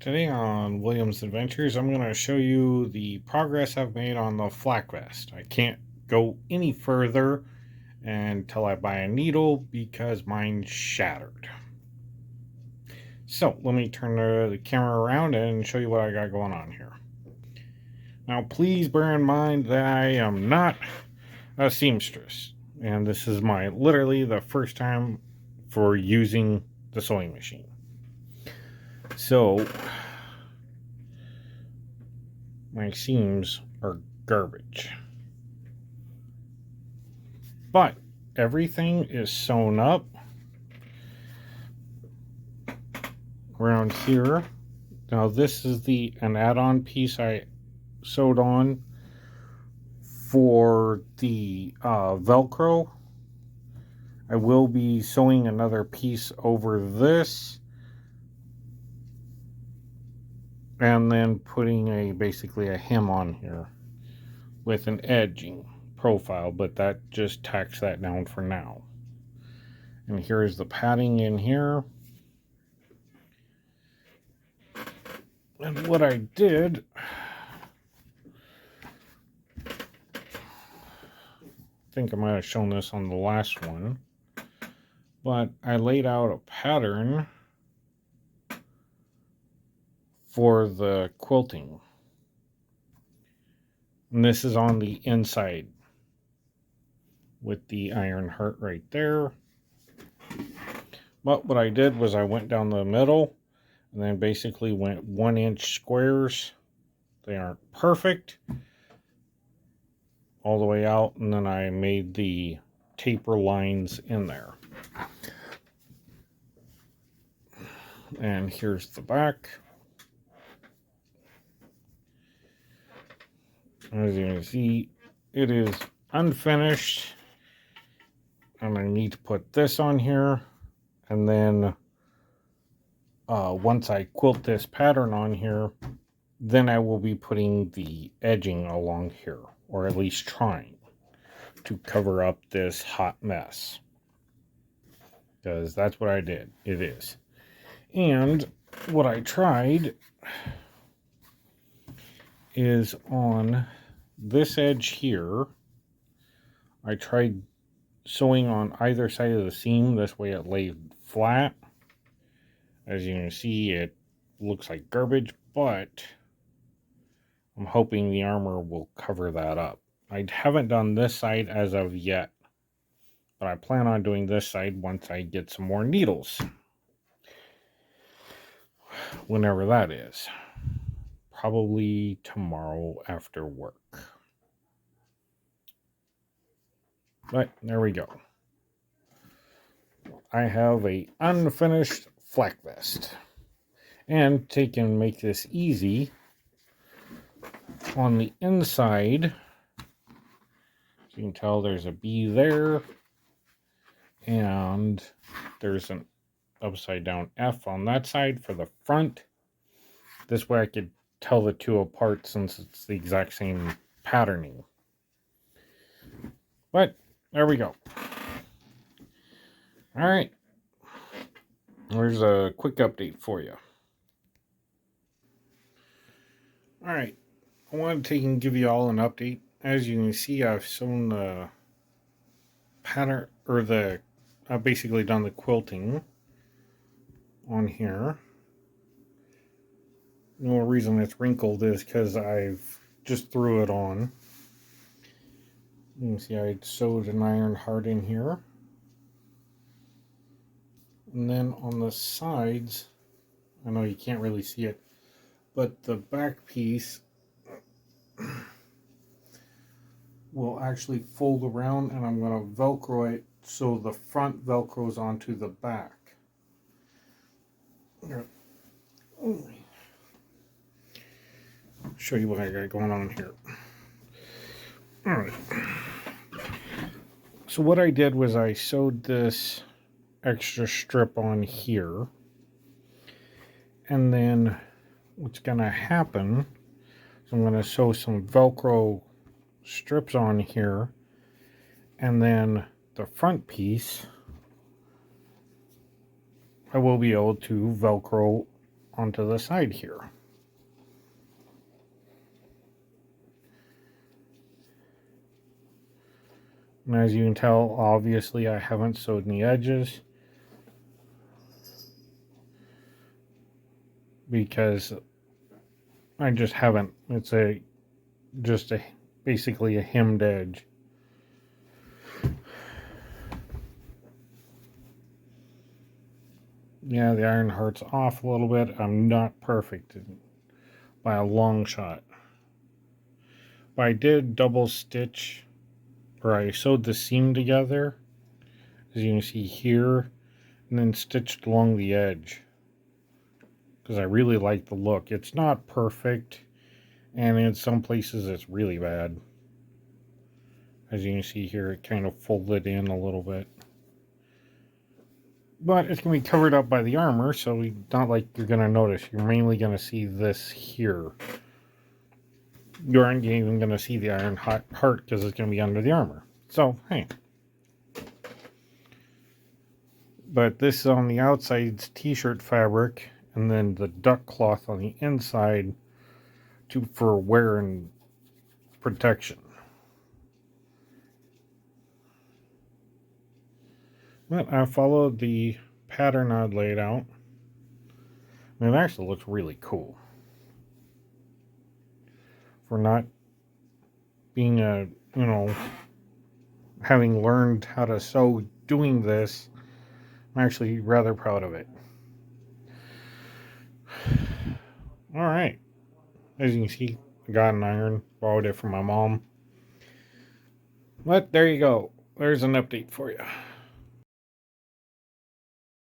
Today on William's Adventures, I'm going to show you the progress I've made on the flak vest. I can't go any further until I buy a needle because mine's shattered. So let me turn the camera around and show you what I got going on here. Now please bear in mind that I am not a seamstress, and this is literally the first time for using the sewing machine. So my seams are garbage. But everything is sewn up around here. Now this is an add-on piece I sewed on for the Velcro. I will be sewing another piece over this and then putting basically a hem on here with an edging profile, but that just tacks that down for now. And here's the padding in here. And what I did, I think I might have shown this on the last one, but I laid out a pattern for the quilting. And this is on the inside with the iron heart right there. But what I did was I went down the middle and then basically went 1-inch squares. They aren't perfect all the way out, and then I made the taper lines in there. And here's the back. As you can see, it is unfinished, and I need to put this on here, and then once I quilt this pattern on here, then I will be putting the edging along here, or at least trying to cover up this hot mess, because that's what I did. It is. And what I tried is on this edge here, I tried sewing on either side of the seam. This way it laid flat. As you can see, it looks like garbage, but I'm hoping the armor will cover that up. I haven't done this side as of yet, but I plan on doing this side once I get some more needles. Whenever that is. Probably tomorrow after work. But there we go. I have a unfinished flak vest. And to make this easy, on the inside, you can tell there's a B there, and there's an upside down F on that side for the front. This way I could tell the two apart since it's the exact same patterning. But there we go. All right. There's a quick update for you. All right. I wanted to take and give you all an update. As you can see, I've sewn the pattern, or I've basically done the quilting on here. No reason it's wrinkled is because I've just threw it on. You can see I sewed an iron heart in here. And then on the sides, I know you can't really see it, but the back piece will actually fold around, and I'm going to Velcro it so the front Velcros onto the back. Here. Show you what I got going on here. Alright. So what I did was I sewed this extra strip on here. And then what's going to happen is I'm going to sew some Velcro strips on here. And then the front piece, I will be able to Velcro onto the side here. And as you can tell, obviously I haven't sewed any edges because I just haven't. It's basically a hemmed edge. Yeah, the iron heart's off a little bit. I'm not perfect by a long shot. But I did double stitch, or I sewed the seam together, as you can see here, and then stitched along the edge. Because I really like the look. It's not perfect, and in some places it's really bad. As you can see here, it kind of folded in a little bit. But it's going to be covered up by the armor, so it's not like you're going to notice. You're mainly going to see this here. You aren't even going to see the iron heart because it's going to be under the armor. So, hey. But this is on the outside t-shirt fabric, and then the duck cloth on the inside for wear and protection. But I followed the pattern I'd laid out, and it actually looks really cool. For not being having learned how to sew doing this, I'm actually rather proud of it. Alright. As you can see, I got an iron, borrowed it from my mom. But there you go. There's an update for you.